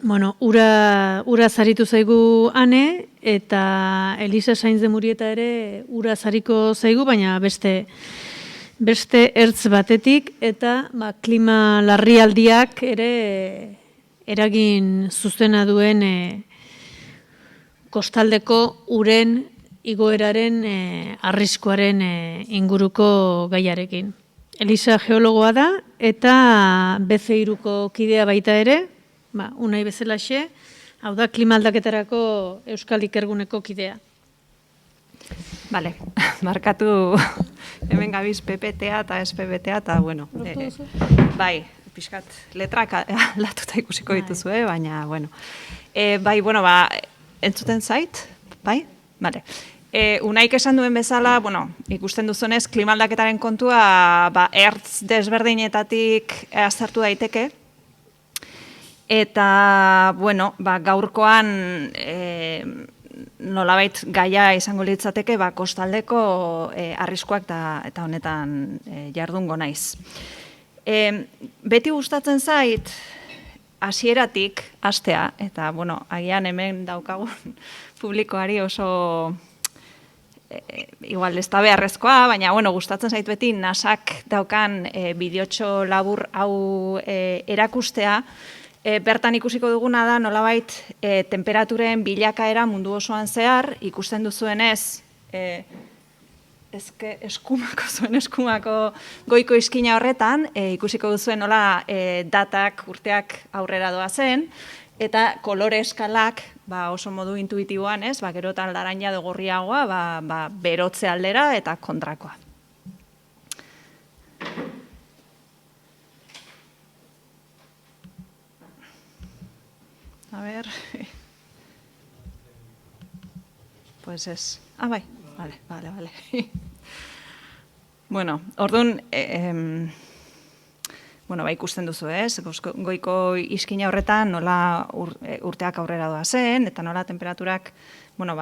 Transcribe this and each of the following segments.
Bueno, ura zaritu zaigu ane, eta Elisa Sainz de Murieta ere ura zariko zaigu, baina beste ertz batetik, eta klima larrialdiak ere eragin zuzena duen kostaldeko uren igoeraren arriskuaren inguruko gaiarekin. Elisa geologoa da, eta BC3ko kidea baita ere, unai bezalaxe, hau da klima aldaketarako Euskal Ikerguneko kidea. Bale, markatu hemen gabiz PPTA eta SPBTA, eta bueno, bai, pixkat letrak latuta ikusiko dituzu, baina, bueno. Bai, bueno, entzuten zait, bai? Bale. Unaik esan duen bezala, bueno, ikusten duzunez, klima aldaketaren kontua ertz desberdinetatik aztertu daiteke, eta, bueno, gaurkoan nolabait gaia izango litzateke kostaldeko arriskuak eta honetan jardungo naiz. Beti gustatzen zait, hasieratik hastea, eta, bueno, agian hemen daukagun publikoari oso igual ez da beharrezkoa, baina, bueno, gustatzen zait beti nasak daukan bideotxo labur hau erakustea. Bertan ikusiko duguna da, nolabait, temperaturen bilakaera mundu osoan zehar, ikusten duzuenez, eskumako goiko izkina horretan, ikusiko duzuen nola datak, urteak aurrera doa zen, eta kolore eskalak oso modu intuitiboan, gerotan laranja edo gorriagoa, berotze aldera eta kontrakoa. A ver. Pues es. Bai. Vale. Bueno, orduan, bueno, ikusten duzu, goiko izkina horretan nola urteak aurrera doa zen, eta nola temperaturak, bueno,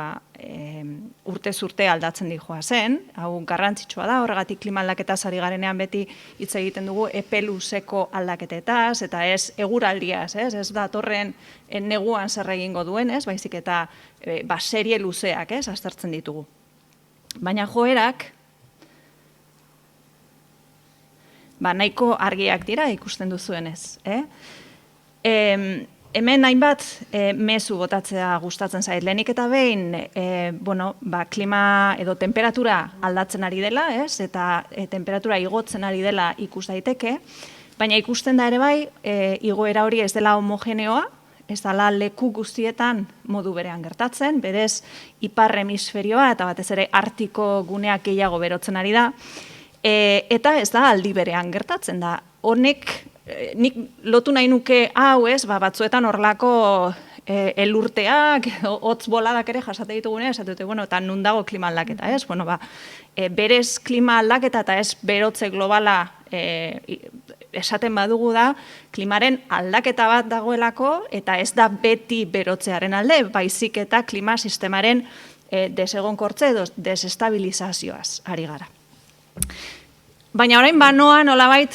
urtez urte aldatzen dijoa zen. Hau garrantzitsua da, horregatik klima aldaketaz ari garenean beti hitz egiten dugu epe luzeko aldaketetaz, eta ez eguraldiaz, ez datorren neguan zer egingo duen, baizik eta serie luzeak, aztertzen ditugu. Baina joerak, nahiko argiak dira ikusten duzuenez. Hemen hainbat mezu botatzea gustatzen zait. Lehenik eta behin, klima edo temperatura aldatzen ari dela, eta temperatura igotzen ari dela ikus daiteke, baina ikusten da ere bai, igoera hori ez dela homogeneoa, ez dela leku guztietan modu berean gertatzen, berez ipar hemisferioa eta batez ere artiko guneak gehiago berotzen ari da, eta ez da aldi berean gertatzen da. Honek, nik lotu nahi nuke hau batzuetan horlako elurteak, hotz boladak ere jasate ditugune, esatute, eta nun dago klima aldaketa, berez klima aldaketa eta ez berotze globala esaten badugu da, klimaren aldaketa bat dagoelako, eta ez da beti berotzearen alde, baizik eta klima sistemaren desegonkortze edo desestabilizazioaz ari gara. Baina orain noa nolabait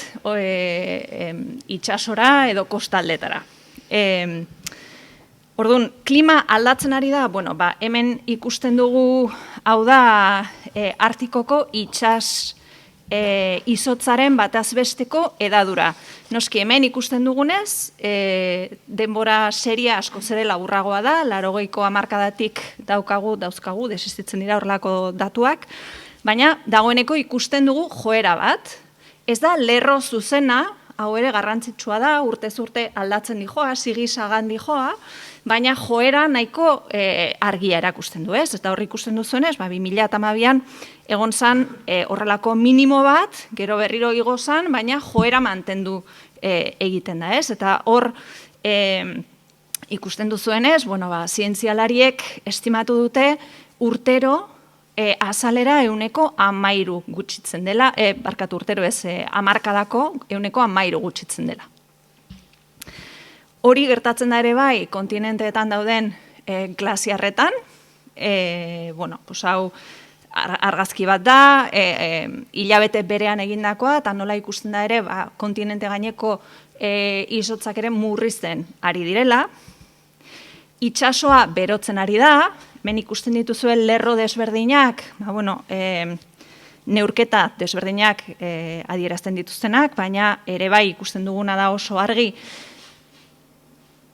itsasora edo kostaldetara. Orduan, klima aldatzen ari da, hemen ikusten dugu, hau da, Artikoko itsas izotzaren batazbesteko edadura. Noski, hemen ikusten dugunez, denbora seria asko zere laburragoa da, 80ko hamarkadatik dauzkagu, desistitzen dira horrelako datuak, baina dagoeneko ikusten dugu joera bat. Ez da lerro zuzena, hau ere garrantzitsua da, urtez urte aldatzen dijoa, sigisagan dijoa, baina joera nahiko argia erakusten du, Eta hor ikusten duzuenez, 2012an egon zan horrelako minimo bat, gero berriro igo zan, baina joera mantendu egiten da, Eta hor ikusten duzuenez, zientzialariek estimatu dute urtero azalera 13% gutxitzen dela, urtero ez, hamarkadako 13% gutxitzen dela. Hori gertatzen da ere bai, kontinenteetan dauden glasiarretan, hau argazki bat da, hilabete berean egindakoa, eta nola ikusten da ere, kontinente gaineko izotzak ere murrizten ari direla, itsasoa berotzen ari da, hemen ikusten dituzuen lerro desberdinak, neurketa desberdinak adierazten dituztenak, baina ere bai ikusten duguna da oso argi,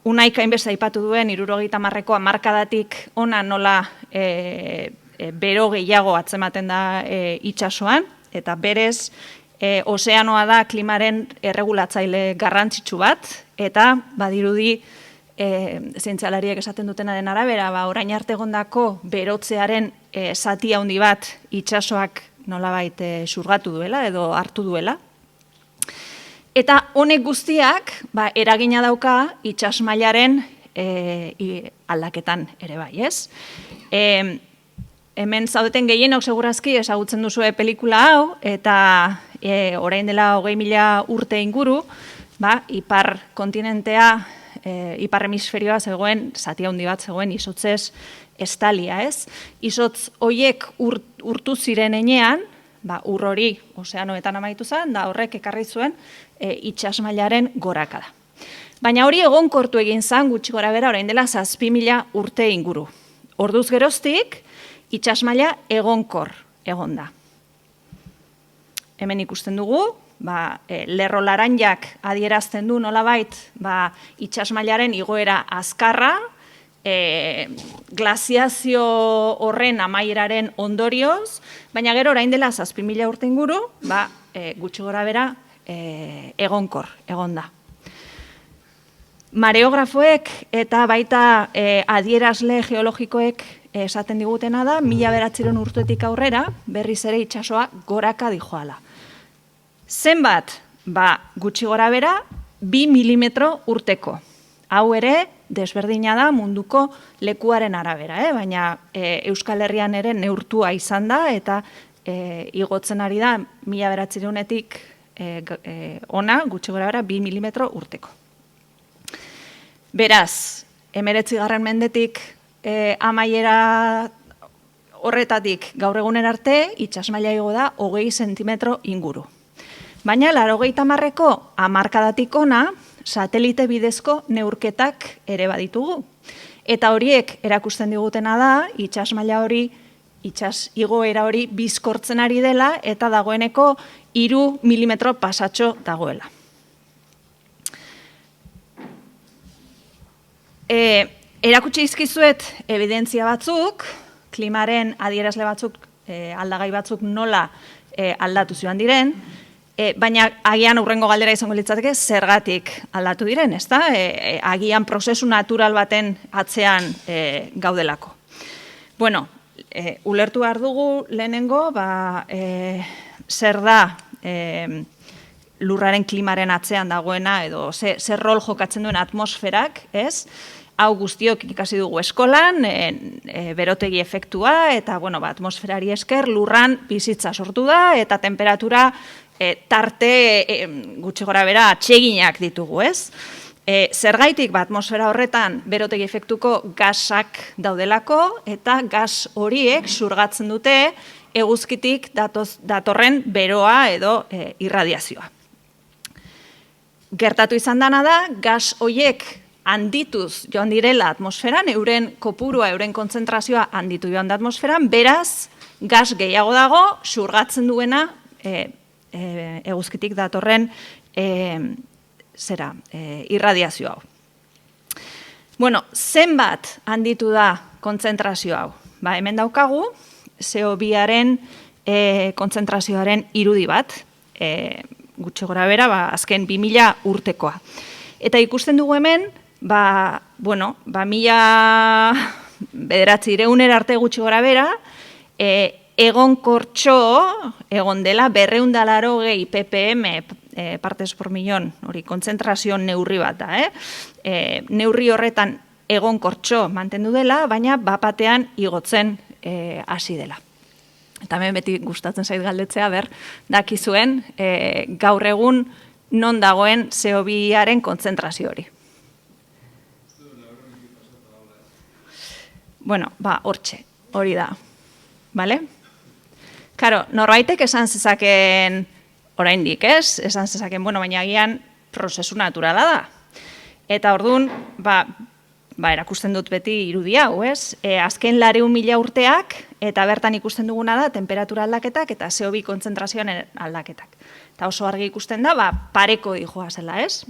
Unaik hainbeste aipatu duen 70ko hamarkadatik ona nola bero gehiago atzematen da itsasoan, eta berez ozeanoa da klimaren erregulatzaile garrantzitsu bat, eta badirudi zientzialariek esaten dutenaren arabera, orain arte egondako berotzearen zati handi bat itsasoak nolabait xurgatu duela edo hartu duela. Eta honek guztiak eragina dauka itsas mailaren aldaketan ere bai, ez? Hemen zaudeten gehienok segurazki ezagutzen duzue pelikula hau, eta orain dela 20.000 urte inguru, ipar kontinentea, ipar hemisferioa zegoen, zati handi bat zegoen izotzez estalia, ez? Izotz hoiek urtu ziren enean, ur hori ozeanoetan amaitu zen, da horrek ekarri zuen itsas mailaren gorakada. Baina hori egonkortu egin zen gutxi gorabehera orain dela 7.000 urte inguru. Orduz geroztik, itsas maila egonkor egon da. Hemen ikusten dugu, lerro laranjak adierazten du nolabait itsas mailaren igoera azkarra, glaziazio horren amaieraren ondorioz, baina gero orain dela 7.000 urte inguru, gutxi gorabehera egonkor egon da. Mareografoek eta baita adierazle geologikoek esaten digutena da, 1900 urtetik aurrera berriz ere itsasoa goraka dijoala. Zenbat? Gutxi gorabehera 2 milimetro urteko. Hau ere, desberdina da munduko lekuaren arabera, baina Euskal Herrian ere neurtua izan da, eta igotzen ari da 1900etik ona, gutxi gorabehera 2 milimetro urteko. Beraz, 19. mendetik amaiera horretatik gaur egunen arte, itsas maila igo da 20 zentimetro inguru. Baina 80ko hamarkadatik ona, satelite bidezko neurketak ere baditugu. Eta horiek erakusten digutena da, itsas maila hori, itsas igoera hori bizkortzen ari dela, eta dagoeneko 3 milimetro pasatxo dagoela. Erakutsi izkizuet evidentzia batzuk, klimaren adierazle batzuk, aldagai batzuk nola aldatu zioan diren, baina agian hurrengo galdera izango litzateke zergatik aldatu diren, ezta? Agian prozesu natural baten atzean gaudelako. Bueno, ulertu behar dugu lehenengo, zer da lurraren klimaren atzean dagoena, edo zer rol jokatzen duen atmosferak, ez? Hau guztiok ikasi dugu eskolan, berotegi efektua, eta atmosferari esker lurran bizitza sortu da, eta temperatura tarte gutxi gorabehera atseginak ditugu, ez? Zergaitik atmosfera horretan berotegi efektuko gasak daudelako, eta gas horiek xurgatzen dute eguzkitik datorren beroa edo irradiazioa. Gertatu izan dana da, gas horiek handituz joan direla atmosferan, euren kopurua, euren kontzentrazioa handitu joan da atmosferan, beraz, gas gehiago dago, xurgatzen duena eguzkitik datorren irradiazio hau. Bueno, zenbat handitu da kontzentrazio hau? Hemen daukagu, CO2-aren kontzentrazioaren irudi bat, gutxi gorabehera, azken 2000 urtekoa. Eta ikusten dugu hemen, 1900 arte gutxi gorabehera, egonkortxo egon dela 280 ppm partes por millón, hori kontzentrazio neurri bat da, neurri horretan egonkortxo mantendu dela, baina bapatean igotzen hasi dela. Eta hemen beti gustatzen zait galdetzea, dakizuen gaur egun non dagoen CO2-aren kontzentrazio hori. Bueno, hortxe, hori da. Bale? Karo, norbaitek esan zezaken oraindik, ez? Esan zezaken, baina agian prozesu naturala da. Eta orduan, erakusten dut beti irudi hau, ez? Azken 200.000 urteak, eta bertan ikusten duguna da, temperatura aldaketak eta CO2 kontzentrazioan aldaketak. Eta oso argi ikusten da, pareko dijoa zela, ez?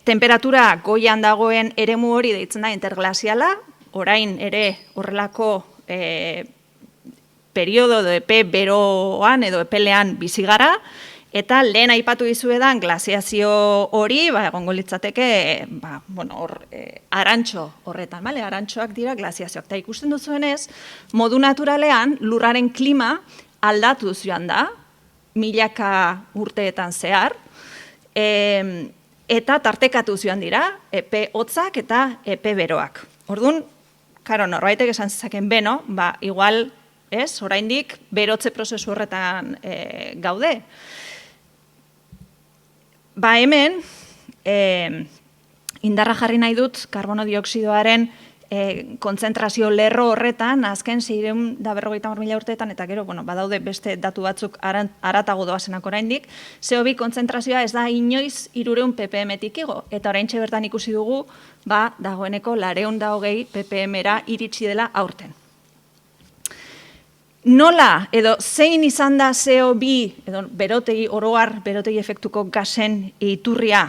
Temperatura goian dagoen eremu hori deitzen da interglaziala, orain ere horrelako periodo edo epe beroan edo epelean bizi gara, eta lehen aipatu dizuedan glaziazio hori, egongo litzateke, arantxo horretan, arantxoak dira glaziazioak. Eta ikusten duzuenez, modu naturalean lurraren klima aldatuz joan da, milaka urteetan zehar, eta tartekatu joan dira, epe hotzak eta epe beroak. Orduan, norbaitek esan zezaken beno, igual, ez, oraindik berotze prozesu horretan gaude. Hemen, indarra jarri nahi dut karbono dioksidoaren kontzentrazio lerro horretan, azken 650.000 urteetan, eta gero, badaude beste datu batzuk haratago doazenak oraindik, CO2 kontzentrazioa ez da inoiz 300 ppm-tik igo, eta oraintxe bertan ikusi dugu, dagoeneko 220 ppm-era iritsi dela aurten. Nola, edo zein izan da CO2, edo berotegi oroar, berotegi efektuko gasen iturria?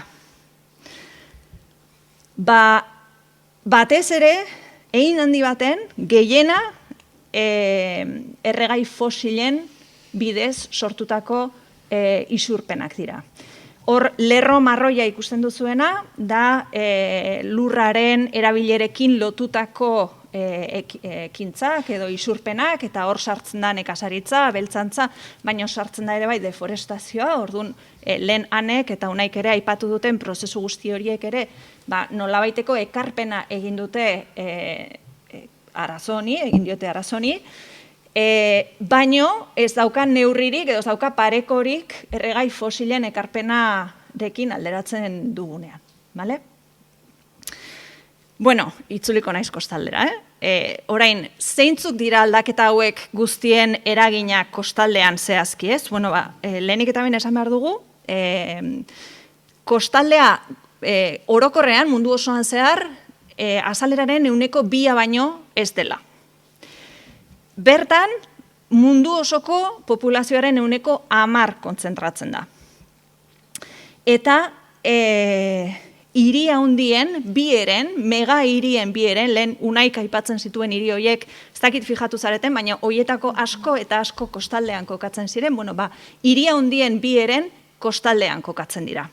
Batez ere, egin handi baten, gehiena erregai fosilen bidez sortutako isurpenak dira. Hor, lerro marroia ikusten duzuena, da lurraren erabilerekin lotutako ekintzak edo isurpenak, eta hor sartzen da nekazaritza, beltzantza, baina sartzen da ere bai deforestazioa, orduan lehen anek eta unaik ere aipatu duten prozesu guzti horiek ere, nolabaiteko ekarpena egin dute egin diote arazoni, baino ez dauka neurririk edo ez dauka parekorik erregai fosilen ekarpenarekin alderatzen dugunean, bale? Bueno, itzuliko naiz kostaldera, orain, zeintzuk dira aldaketa hauek guztien eraginak kostaldean zehazki, ez? Lehenik eta bain esan behar dugu, kostaldea orokorrean mundu osoan zehar, azaleraren 2% baino ez dela. Bertan, mundu osoko populazioaren 10% kontzentratzen da. Eta, hiri handien, mega hirien bieren, lehen unaik aipatzen zituen hiri horiek, ez dakit fijatu zareten, baina horietako asko eta asko kostaldean kokatzen ziren, hiri handien bieren kostaldean kokatzen dira.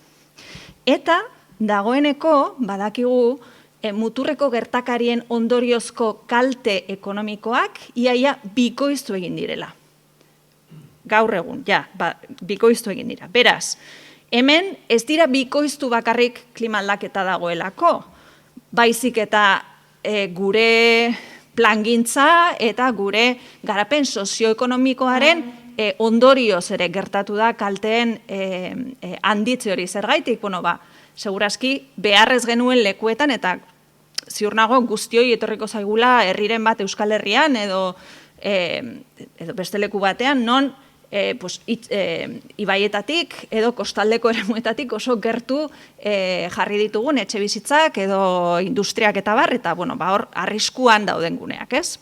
Eta, dagoeneko, badakigu, muturreko gertakarien ondoriozko kalte ekonomikoak iaia bikoiztu egin direla. Gaur egun, bikoiztu egin dira. Beraz, hemen ez dira bikoiztu bakarrik klima aldaketa dagoelako, baizik eta gure plangintza eta gure garapen sozioekonomikoaren ondorioz ere gertatu da kalteen handitze hori zergaitik, segurazki beharrez genuen lekuetan eta ziur nago guztioi etorriko zaigula herriren bat Euskal Herrian edo beste leku batean, non ibaietatik edo kostaldeko eremuetatik oso gertu jarri ditugun etxe bizitzak edo industriak eta bar, eta hor arriskuan dauden guneak, ez?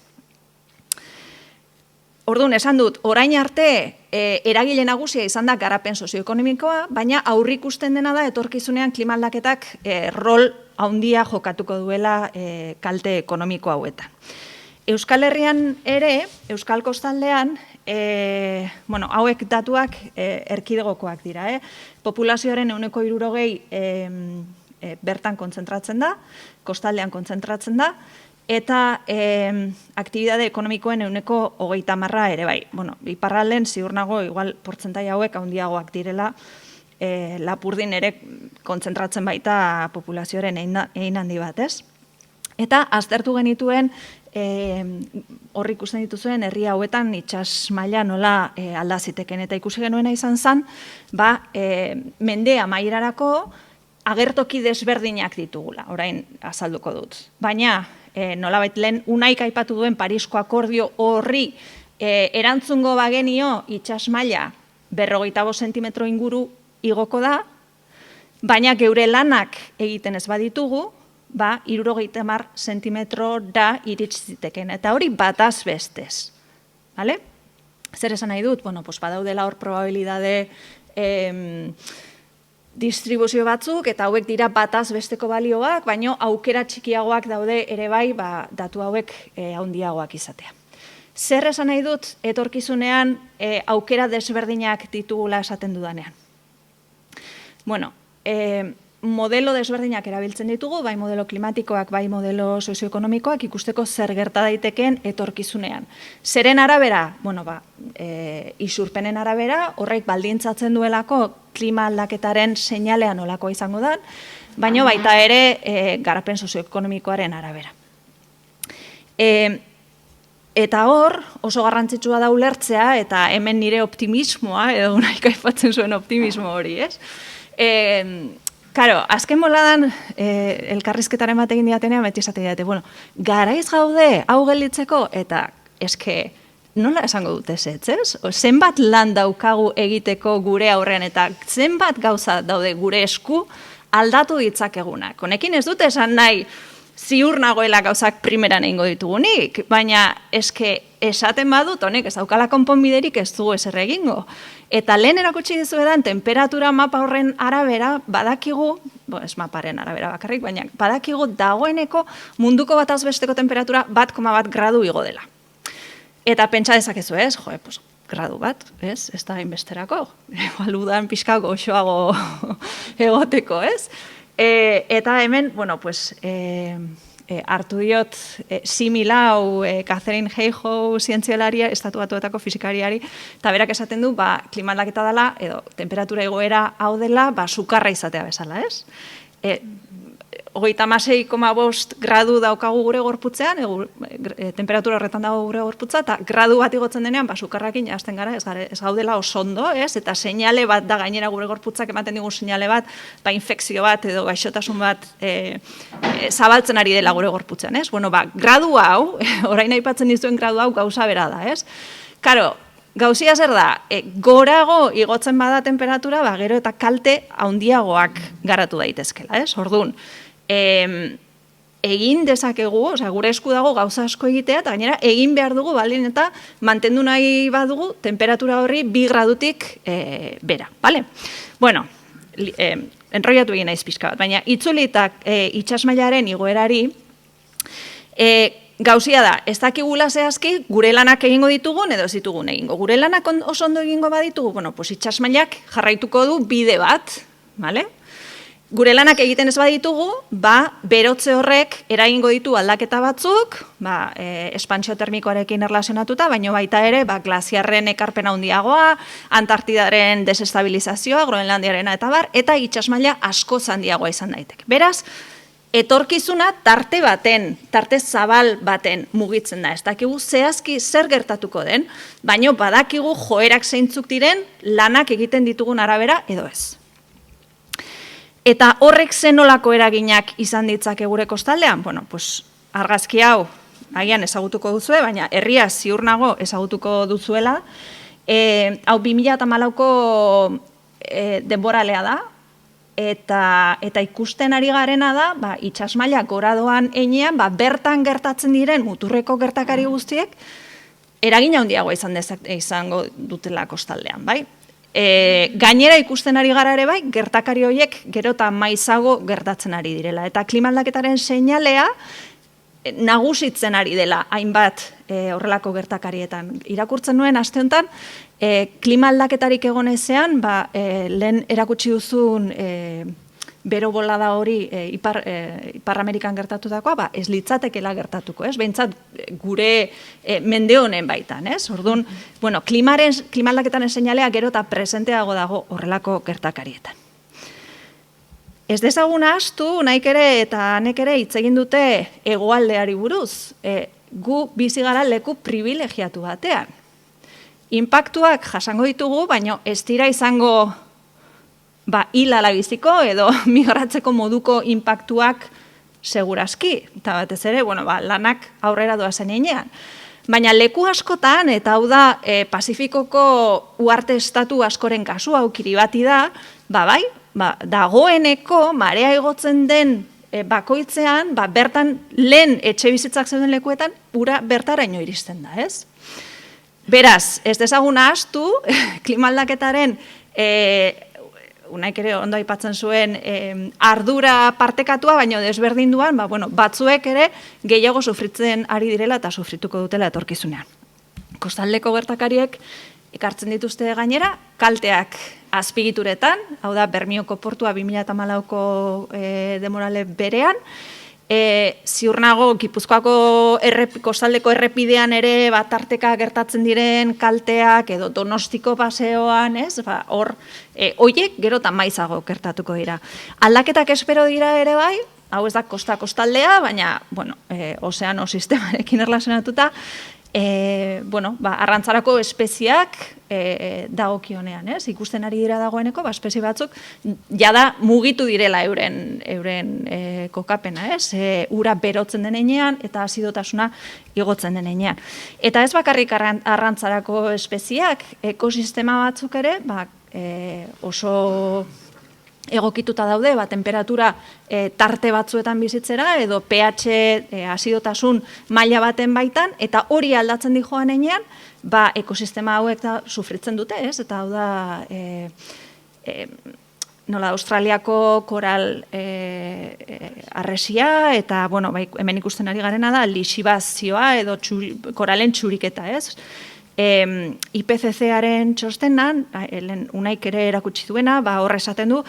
Orduan, esan dut, orain arte eragile nagusia izan da garapen sozioekonomikoa, baina aurrikusten dena da etorkizunean klima aldaketak rol handia jokatuko duela kalte ekonomiko hauetan. Euskal Herrian ere, Euskal Kostaldean, hauek datuak erkidegokoak dira. Populazioaren 60% bertan kontzentratzen da, kostaldean kontzentratzen da, eta aktibitate ekonomikoen 30% ere bai. Iparralden ziur nago, igual portzentai hauek handiagoak direla, Lapurdin ere kontzentratzen baita populazioaren egin handi bat, ez? Eta aztertu genituen, horri ikusten dituzuen herri hauetan itsas maila nola aldaziteken, eta ikusi genuena izan zen, mende amaierarako agertoki desberdinak ditugula, orain azalduko dut. Baina, nolabait lehen unaik aipatu duen Parisko akordio horri erantzungo bagenio itsas maila 45 zentimetro inguru igoko da, baina geure lanak egiten ez baditugu, ba, 70 sentimetrora iritsi zitekeen, eta hori bataz bestez. Vale? Zer esan nahi dut? Bueno, pues badaudela hor probabilidade distribuzio batzuk, eta hauek dira bataz besteko balioak, baino aukera txikiagoak daude ere bai, ba, datu hauek handiagoak izatea. Zer esan nahi dut, etorkizunean aukera desberdinak ditugula esaten dudanean? Bueno, modelo desberdinak erabiltzen ditugu, bai modelo klimatikoak, bai modelo sozioekonomikoak, ikusteko zer gerta daitekeen etorkizunean. Zeren arabera? Bueno, ba, isurpenen arabera, horrek baldintzatzen duelako klima aldaketaren seinalea nolakoa izango da, baino baita ere garapen sozioekonomikoaren arabera. Eta hor, oso garrantzitsua da ulertzea, eta hemen nire optimismoa, edo nahiko aipatzen zuen optimismo hori, ez? Karo, azken boladan, elkarrizketaren bat egin diatenean, beti esate diate, bueno, garaiz gaude, hau gelditzeko, eta eske, nola esango dute ez? Zenbat lan daukagu egiteko gure aurrean, eta zenbat gauza daude gure esku aldatu ditzakegunak. Honekin ez dute esan nahi, ziur nagoela gauzak primeran egingo ditugunik, baina eske esaten badut, honek ez daukala konponbiderik ez dugu ezer egingo. Eta lehen erakutsi dizuedan, temperatura mapa horren arabera, badakigu, ez maparen arabera bakarrik, baina badakigu dagoeneko munduko bataz besteko temperatura 1,1 gradu igo dela. Eta pentsa dezakezu ez, pues, gradu bat, ez da hainbesterako, aludan pixka goxoago egoteko, ez? Eta hemen, bueno, pues, hartu diot simila hau Catherine Hayhoe zientzialaria, Estatu Batuetako fisikariari, eta berak esaten du, ba, klima aldaketa dela, edo temperatura igoera hau dela, ba, sukarra izatea bezala, ez? 36,5 gradu daukagu gure gorputzean, temperatura horretan dago gure gorputza, eta gradu bat igotzen denean, ba, sukarrakin hasten gara, ez gaudela oso ondo, ez? Eta seinale bat da gainera gure gorputzak ematen digun seinale bat, ba, infekzio bat edo gaixotasun bat zabaltzen ari dela gure gorputzean, ez? Bueno, ba, gradu hau, orain aipatzen dizuen gradu hau gauza bera da, ez? Karo, gauzia zer da, gorago igotzen bada temperatura, ba, gero eta kalte handiagoak garatu daitezkela, ez? Orduan, egin dezakegu, osea, gure esku dago gauza asko egitea, eta gainera egin behar dugu, baldin eta mantendu nahi badugu temperatura horri 2 gradutik bera, bale? Bueno, enroiatu egin naiz pixka bat, baina itzulitak itsasmailaren igoerari, gauzia da, ez dakigula zehazki gure lanak egingo ditugun edo ez ditugun egingo. Gure lanak oso ondo egingo baditugu, bueno, pues itsasmailak jarraituko du bide bat, bale? Gure lanak egiten ez baditugu, ba, berotze horrek eragingo ditu aldaketa batzuk, ba, espansio termikoarekin erlazionatuta, baino baita ere, ba, glaziarren ekarpen handiagoa, Antartidaren desestabilizazioa, Groenlandiarena eta bar, eta itsasmaila asko handiagoa izan daiteke. Beraz, etorkizuna tarte zabal baten mugitzen da. Ez dakigu zehazki zer gertatuko den, baino badakigu joerak zeintzuk diren lanak egiten ditugun arabera edo ez. Eta horrek zenolako eraginak izan ditzake gure kostaldean? Bueno, pues, argazki hau agian ezagutuko duzue, baina herria ziur nago ezagutuko duzuela. Hau 2014ko denboralea da, eta ikusten ari garena da, ba, itsasmaila gora doan heinean, ba, bertan gertatzen diren muturreko gertakari guztiek, eragina handiagoa izango dutela kostaldean, bai? Gainera ikusten ari gara ere bai, gertakari horiek gero eta maizago gertatzen ari direla. Eta klima aldaketaren seinalea nagusitzen ari dela hainbat horrelako gertakarietan. Irakurtzen nuen aste honetan, klima aldaketarik egon ezean, ba, lehen erakutsi duzun bero bolada hori Ipar Amerikan gertatutakoa, ba, ez litzatekela gertatuko, ez? Behintzat gure mende honen baitan, ez? Orduan, bueno, klima aldaketaren seinalea gero eta presenteago dago horrelako gertakarietan. Ez dezagun ahaztu, naik ere eta hanek ere hitz egin dute hegoaldeari buruz. Gu bizi gara leku privilegiatu batean. Inpaktuak jasango ditugu, baina ez dira izango ba, hilala biziko edo migratzeko moduko inpaktuak segurazki. Eta batez ere, bueno, ba, lanak aurrera doazen heinean. Baina leku askotan, eta hau da Pazifikoko uarte estatu askoren kasu, hau Kiribati da, ba, bai, ba, dagoeneko marea igotzen den bakoitzean, bertan lehen etxe bizitzak zeuden lekuetan, ura bertaraino iristen da, ez? Beraz, ez dezagun ahaztu, klima aldaketaren, unaik ere ondo aipatzen zuen, ardura partekatua, baina desberdinduan, batzuek ere gehiago sufritzen ari direla eta sufrituko dutela etorkizunean. Kostaldeko gertakariek ekartzen dituzte gainera, kalteak azpigituretan, hau da, Bermioko portua 2014ko demorale berean, ziur nago, Gipuzkoako kostaldeko errepidean ere tarteka gertatzen diren kalteak edo Donostiko paseoan, ez? Hor, hoiek gero eta maizago gertatuko dira. Aldaketak espero dira ere bai, hau ez da kostaldea, baina, ozeano sistemarekin erlazionatuta, arrantzarako espeziak dagokionean, ez? Ikusten ari dira dagoeneko, espezie batzuk jada mugitu direla euren kokapena, ez? Ura berotzen denean eta azidotasuna igotzen denean. Eta ez bakarrik arrantzarako espeziak, ekosistema batzuk ere, oso egokituta daude, temperatura tarte batzuetan bizitzera, edo pH azidotasun maila baten baitan, eta hori aldatzen di joan enean, ekosistema hauek sufritzen dute, ez? Eta hau da, Australiako koral arresia, eta, hemen ikusten ari garena da, lixibazioa edo koralen txuriketa, ez? IPCC-aren txostenan, unaik ere erakutsi duena, hor esaten du,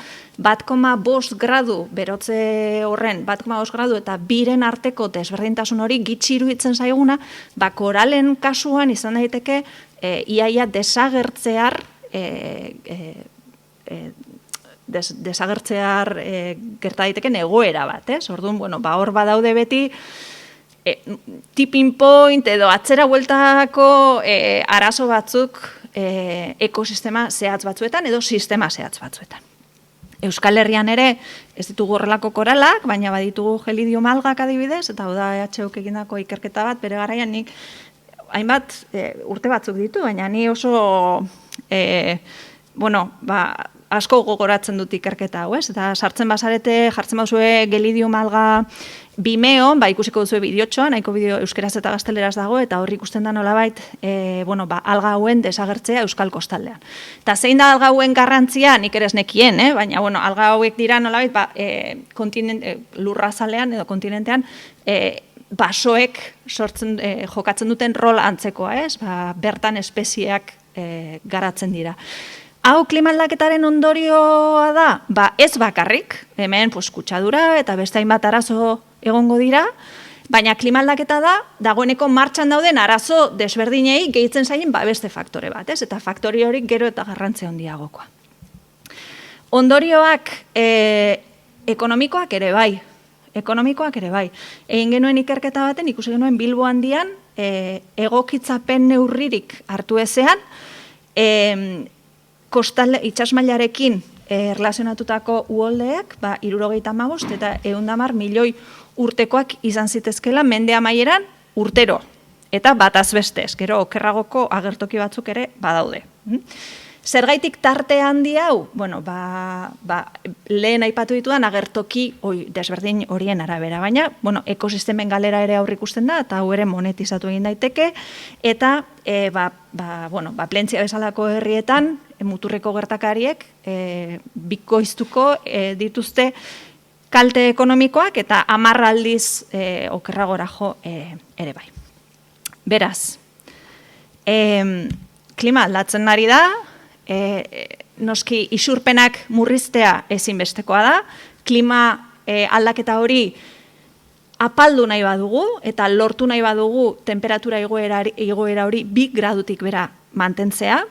1,5 gradu berotze horren, 1,5 gradu eta biren arteko desberdintasun hori gitxi iruditzen zaiguna, koralen kasuan izan daiteke iaia desagertzear gerta daiteken egoera bat, ez? Orduan, hor badaude beti tipping point edo atzera bueltako arazo batzuk ekosistema zehatz batzuetan edo sistema zehatz batzuetan. Euskal Herrian ere ez ditugu horrelako koralak, baina baditugu gelidium algak adibidez, eta hau da EHUk egindako ikerketa bat, bere garaian nik hainbat urte batzuk ditu, baina ni oso asko gogoratzen dut ikerketa hau, ez? Eta sartzen bazarete, jartzen bazue gelidium alga Bimeon, ikusiko duzue bideotxoa, nahiko bideo euskeraz eta gazteleraz dago, eta horri ikusten da nolabait, alga hauen desagertzea euskal kostaldean. Eta zein da alga hauen garrantzia, nik ere ez nekien, baina, alga hauek dira nolabait, lurrazalean edo kontinentean, basoek jokatzen duten rol antzekoa, ez? Bertan espezieak garatzen dira. Hau klima aldaketaren ondorioa da, ez bakarrik, hemen kutsadura eta beste hainbat arazo egongo dira, baina klima aldaketa dagoeneko martxan dauden arazo desberdinei gehitzen zaien beste faktore bat, ez? Eta faktore horik gero eta garrantzia handiagokoa. Ondorioak ekonomikoak ere bai, Egin genuen ikerketa baten, ikusi genuen Bilbo handian, egokitzapen neurririk hartu ezean, itsasmailarekin erlazionatutako uholdeak, 75 eta 110 milioi urtekoak izan zitezkela mende amaieran urtero. Eta bataz bestez, gero okerragoko agertoki batzuk ere badaude. Zergaitik tarte handi hau, lehen aipatu ditudan agertoki desberdin horien arabera, baina ekosistemen galera ere aurrikusten da, eta hau ere monetizatu egin daiteke, eta Plentzia bezalako herrietan, muturreko gertakariek, bikoiztuko dituzte kalte ekonomikoak eta 10 aldiz okerragora jo ere bai. Beraz, klima aldatzen ari da, noski isurpenak murriztea ezinbestekoa da, klima aldaketa hori apaldu nahi badugu eta lortu nahi badugu temperatura igoera hori 2 gradutik bera mantentzea,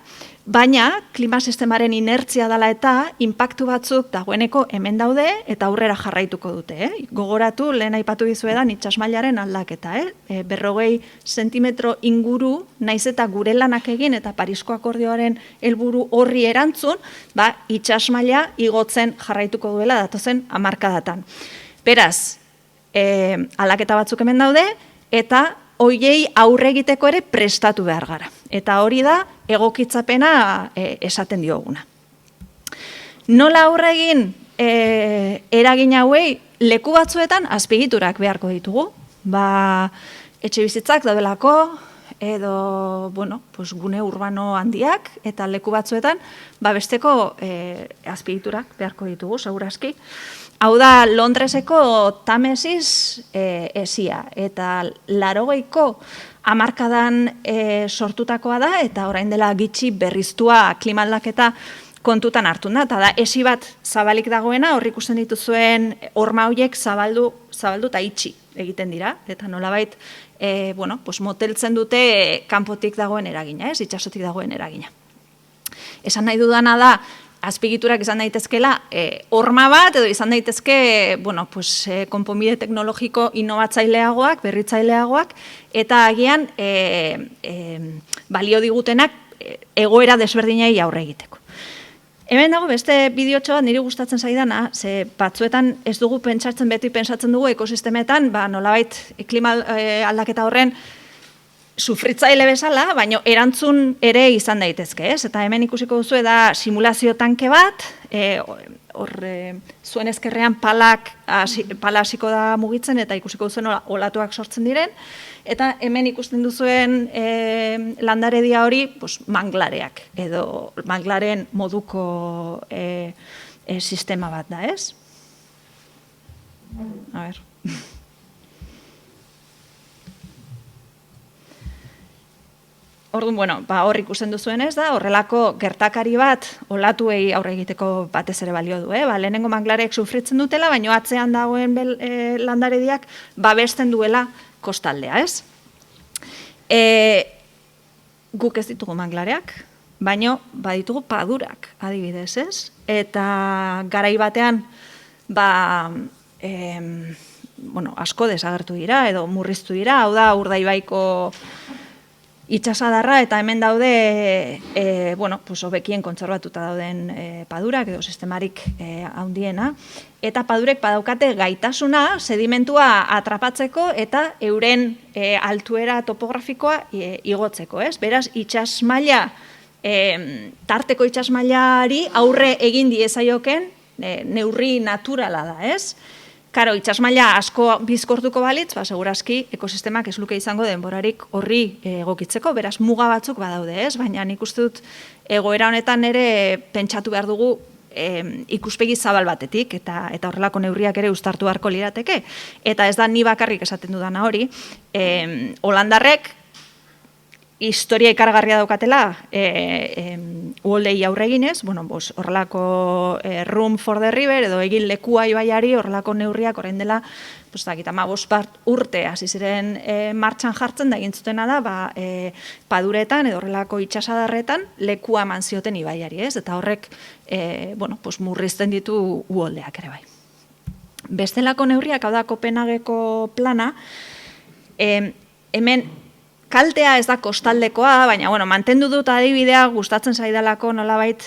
baina klima sistemaren inertzia dela eta inpaktu batzuk dagoeneko hemen daude eta aurrera jarraituko dute. Gogoratu, lehen aipatu dizuedan itsasmailaren aldaketa. 40 zentimetro inguru, naiz eta gure lanak egin eta Parisko akordioaren helburu horri erantzun, itsasmaila igotzen jarraituko duela datozen hamarkadatan. Beraz, aldaketa batzuk hemen daude eta hoiei aurre egiteko ere prestatu behar gara. Eta hori da egokitzapena esaten dioguna. Nola aurre egin eragin hauei leku batzuetan azpiegiturak beharko ditugu. Etxe bizitzak daudelako, edo, gune urbano handiak, eta leku batzuetan, besteko azpiegiturak beharko ditugu, segurazki. Hau da, Londreseko Tamesis esia, eta 80ko hamarkadan sortutakoa da, eta orain dela gitxi berriztua klima aldaketa kontutan hartu da, eta da, esi bat zabalik dagoena, hor ikusten dituzuen horma horiek zabaldu eta itxi egiten dira, eta nolabait, moteltzen dute kanpotik dagoen eragina, itxasotik dagoen eragina. Esan nahi dudana da, azpigiturak izan daitezkela horma bat, edo izan daitezke, konponbide teknologiko inovatzaileagoak, berritzaileagoak, eta agian balio digutenak egoera desberdinei aurre egiteko. Hemen dago beste bideotxo bat niri gustatzen zaidana, ze batzuetan ez dugu beti pentsatzen dugu ekosistemetan, nolabait klima aldaketa horren sufritzaile bezala, baina erantzun ere izan daitezke, ez? Eta hemen ikusiko duzu da simulazio tanke bat, zuen ezkerrean pala hasiko da mugitzen, eta ikusiko duzu olatuak sortzen diren, eta hemen ikusten duzuen landaredia hori manglareak, edo manglaren moduko sistema bat da, ez? A ber... Orduan, hor ikusten duzuen ez da, horrelako gertakari bat olatuei aurre egiteko batez ere balio du. Lehenengo manglarek sufritzen dutela, baina atzean dagoen landarediak babesten duela kostaldea, ez? Guk ez ditugu manglareak, baina baditugu padurak, adibidez, ez? Eta garai batean, asko desagertu dira, edo murriztu dira, hau da, Urdaibaiko itxasadarra, eta hemen daude hobekien kontserbatuta dauden padurak edo sistemarik handiena, eta padurek badaukate gaitasuna sedimentua atrapatzeko eta euren altuera topografikoa igotzeko, ez? Beraz, tarteko itxasmailari aurre egin diezaioken neurri naturala da, ez? Karo, itxasmaila asko bizkortuko balitz, segurazki ekosistemak ez luke izango denborarik horri egokitzeko, beraz muga batzuk badaude, ez? Baina nik uste dut egoera honetan ere pentsatu behar dugu ikuspegi zabal batetik, eta horrelako neurriak ere uztartu beharko lirateke. Eta ez da ni bakarrik esaten dudana hori, Holandarrek historia ikaragarria daukatela uholdei aurre eginez, horrelako Room for the River, edo egin lekua ibaiari horrelako neurriak orain dela, 15 urte hasi ziren martxan jartzen da egin zutena da, paduretan edo horrelako itxasadarretan lekua eman zioten ibaiari, ez? Eta horrek murrizten ditu uholdeak ere bai. Bestelako neurriak, hau da Kopenhageko plana, hemen kaltea ez da kostaldekoa, baina, mantendu dut adibidea gustatzen zaidalako nolabait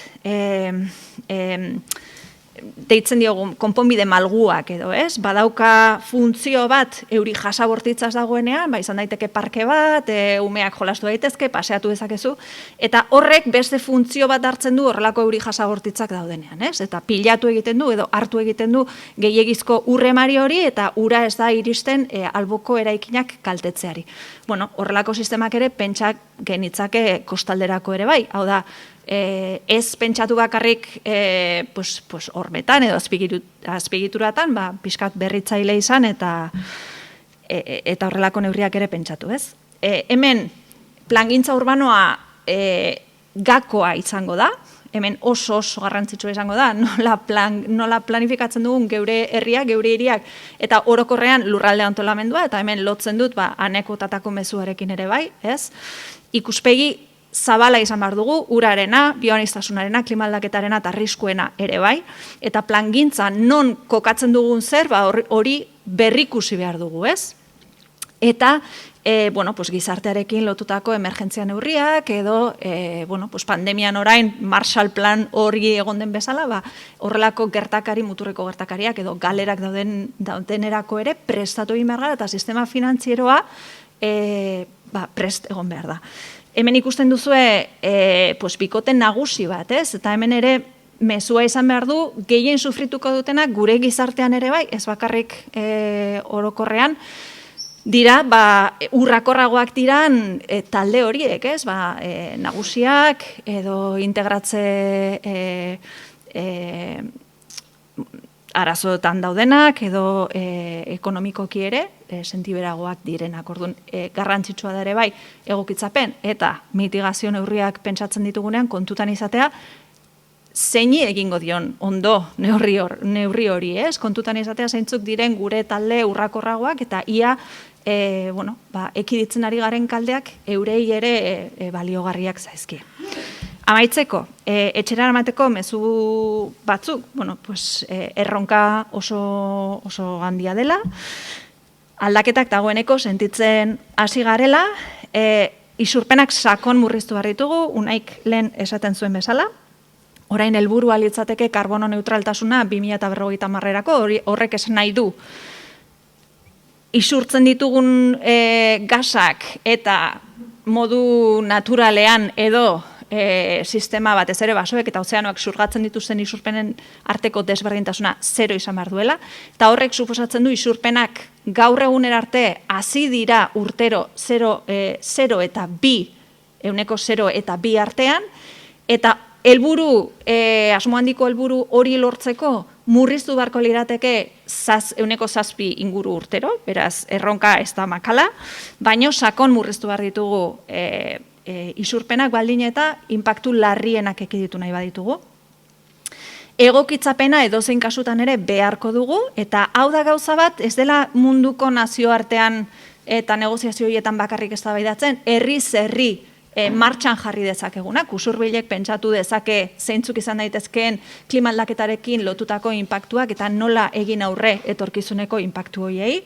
deitzen diogu konponbide malguak edo, ez? Badauka funtzio bat euri jasabortitzaz dagoenean, izan daiteke parke bat, umeak jolastu daitezke, paseatu dezakezu, eta horrek beste funtzio bat hartzen du horrelako euri jasabortitzak daudenean, ez? Eta pilatu egiten du edo hartu egiten du gehiegizko urremari hori, eta ura ez da iristen alboko eraikinak kaltetzeari. Horrelako sistemak ere pentsak genitzake kostalderako ere bai, hau da, ez pentsatu bakarrik hormetan edo azpiegituratan, pixkat berritzaile izan eta horrelako neurriak ere pentsatu, ez? Hemen plangintza urbanoa gakoa izango da, hemen oso garrantzitsua izango da, nola planifikatzen dugun geure herriak, geure hiriak, eta orokorrean lurralde antolamendua, eta hemen lotzen dut anekotatako mezuarekin ere bai, ez? Ikuspegi zabala izan behar dugu, urarena, bioaniztasunarena, klimaldaketarena eta arriskuena ere bai, eta plangintza non kokatzen dugun zer, hori berrikusi behar dugu, ez? Eta, gizartearekin lotutako emergentzia neurriak, edo, pandemian orain Marshall Plan hori egon den bezala, horrelako gertakari, muturreko gertakariak, edo galerak daudenerako ere, prestatu egin behar gara, eta sistema finantzieroa prest egon behar da. Hemen ikusten duzue bikoten nagusi bat, ez? Eta hemen ere mezua izan behar du, gehien sufrituko dutenak gure gizartean ere bai, ez bakarrik orokorrean, dira, urrakorragoak diran talde horiek, ez? Nagusiak edo integratze arazoetan daudenak edo ekonomikoki ere sentiberagoak direnak. Orduan, garrantzitsua da ere bai egokitzapen eta mitigazio neurriak pentsatzen ditugunean kontutan izatea zeini egingo dion ondo neurri hori, ez? Kontutan izatea zeintzuk diren gure talde urrakorragoak eta ia ekiditzen ari garen kaldeak eurei ere baliogarriak zaizkie. Amaitzeko, etxera eramateko mezu batzuk, erronka oso handia dela, aldaketak dagoeneko sentitzen hasi garela, isurpenak sakon murriztu behar ditugu, Unaik lehen esaten zuen bezala, orain helburua litzateke karbono neutraltasuna 2050erako, horrek esan nahi du isurtzen ditugun gasak eta modu naturalean edo sistema batez ere basoek eta ozeanoak surgatzen dituzten isurpenen arteko desberdintasuna 0 izan behar duela, eta horrek suposatzen du isurpenak gaur egunera arte hasi dira urtero 0 eta 2 artean, eta asmo handiko helburu hori lortzeko murriztu beharko lirateke 7 inguru urtero, beraz, erronka ez da makala, baino sakon murriztu behar ditugu isurpenak baldin eta inpaktu larrienak ekiditu nahi baditugu. Egokitzapena edozein kasutan ere beharko dugu, eta hau da gauza bat, ez dela munduko nazioartean eta negoziazioietan bakarrik eztabaidatzen, herriz herri martxan jarri dezakegunak, usurbilek pentsatu dezake zeintzuk izan daitezkeen klima aldaketarekin lotutako inpaktuak eta nola egin aurre etorkizuneko inpaktu horiei.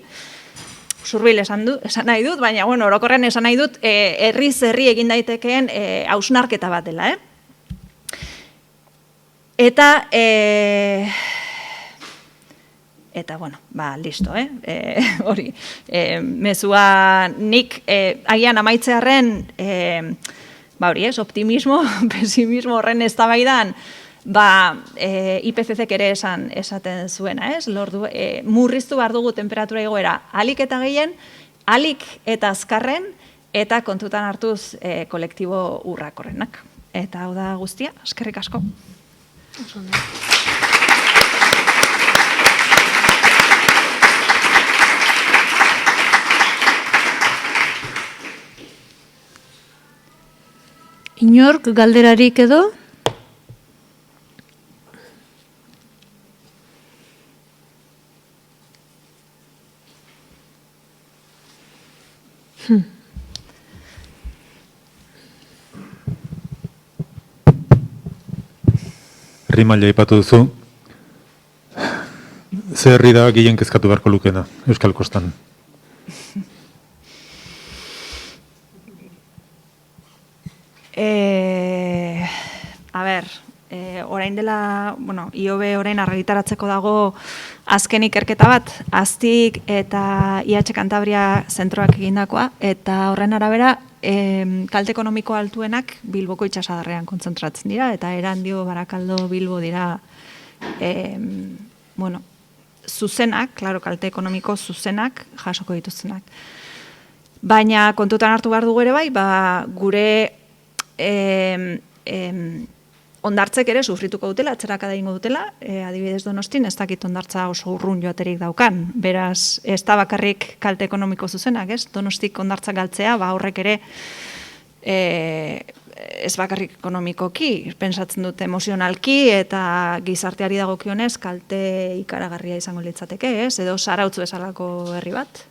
Usurbil esan nahi dut, baina orokorrean esan nahi dut herriz herri egin daitekeen hausnarketa bat dela. Eta listo, hori, mezua nik agian amaitzearen, optimismo, pesimismo horren eztabaidan, IPCC ere esaten zuena, murriztu behar dugu temperatura igoera alik eta gehien, alik eta azkarren, eta kontutan hartuz kolektibo urrakorrenak. Eta hau da guztia, eskerrik asko. Inork galderarik edo? Herrimaila aipatu duzu. Ze herri da gehien kezkatu beharko lukena Euskal Kostan? Orain dela, IOB orain argitaratzeko dago azken ikerketa bat, Aztik eta IH Kantabria zentroak egindakoa, eta horren arabera kalte ekonomiko altuenak Bilboko itsasadarrean kontzentratzen dira, eta Erandio, Barakaldo, Bilbo dira zuzenak, kalte ekonomiko zuzenak jasoko dituztenak. Baina kontutan hartu behar dugu ere bai, gure ondartzek ere sufrituko dutela, atzerakada egingo dutela, adibidez Donostin, ez dakit ondartza oso urrun joaterik daukan, beraz, ez da bakarrik kalte ekonomiko zuzenak, ez? Donostik ondartza galtzea, horrek ere ez bakarrik ekonomikoki, pensatzen dut emozionalki eta gizarteari dagokionez kalte ikaragarria izango litzateke, ez? Edo Zarautz bezalako herri bat,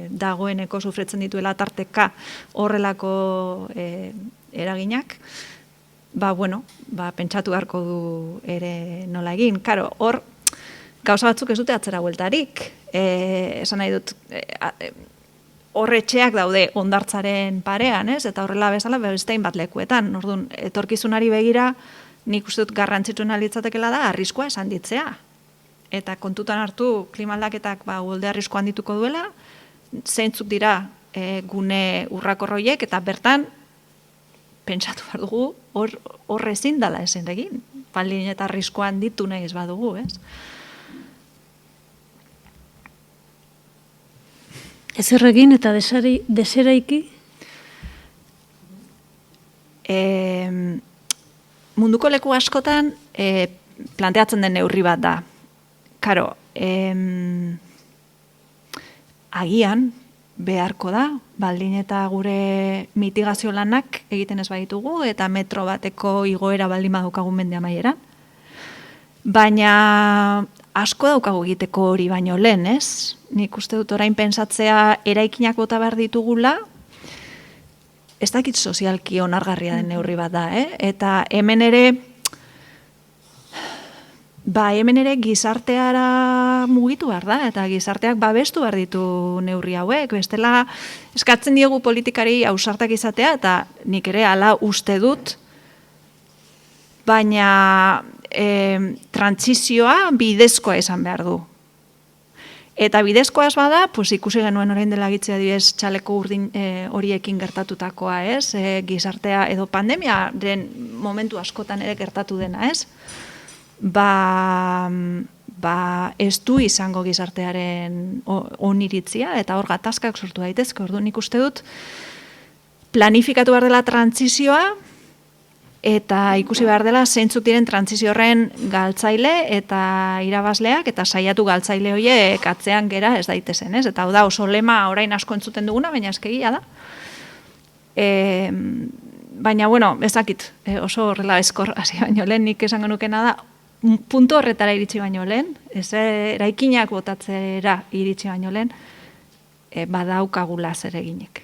dagoeneko sufritzen dituela tarteka horrelako eraginak, pentsatu beharko du ere nola egin. Karo, hor, gauza batzuk ez dute atzera bueltarik. Esan nahi dut, horretxeak daude ondartzaren parean, ez? Eta horrela bezala bestein bat lekuetan. Orduan, etorkizunari begira, nik uste dut garrantzitsuna litzatekela da, arriskua esan ditzea. Eta kontutan hartu, klimaldaketak uholde arriskua handituko duela, zeintzuk dira gune urrakorroiek, eta bertan, pentsatu behar dugu, hor ezin dela esen egin. baldin eta arriskoan ditu nahi ez badugu, ez? Ezer egin eta deseraiki? Munduko leku askotan planteatzen den neurri bat da. Karo, agian beharko da, baldin eta gure mitigazio lanak egiten ez baditugu, eta metro bateko igoera baldin badaukagu mende amaieran. Baina asko daukagu egiteko hori baino lehen, ez? Nik uste dut orain pentsatzea eraikinak bota behar ditugula, ez dakit sozialki onargarria den neurri bat da, Eta hemen ere gizarteara mugitu behar da, eta gizarteak babestu behar ditu neurri hauek. Bestela, eskatzen diegu politikari ausartak izatea, eta nik ere hala uste dut, baina trantsizioa bidezkoa izan behar du. Eta bidezkoa ez bada, pues ikusi genuen orain dela gitzea adibidez txaleko urdin horiekin gertatutakoa, ez? Gizartea edo pandemiaren momentu askotan ere gertatu dena, ez? Ez du izango gizartearen oniritzia, eta hor gatazkak sortu daitezke. Orduan nik uste dut planifikatu behar dela trantsizioa, eta ikusi behar dela zeintzuk diren trantsizio horren galtzaile eta irabazleak, eta saiatu galtzaile horiek atzean gera ez daitezen, ez? Eta hau da oso lema orain asko entzuten duguna, baina eskegia da. Baina, bueno, ez dakit, oso horrela eskor hasi baino lehen, nik esango nukena da, puntu horretara iritsi baino lehen, ez eraikinak botatzera iritsi baino lehen, badaukagula zer eginik.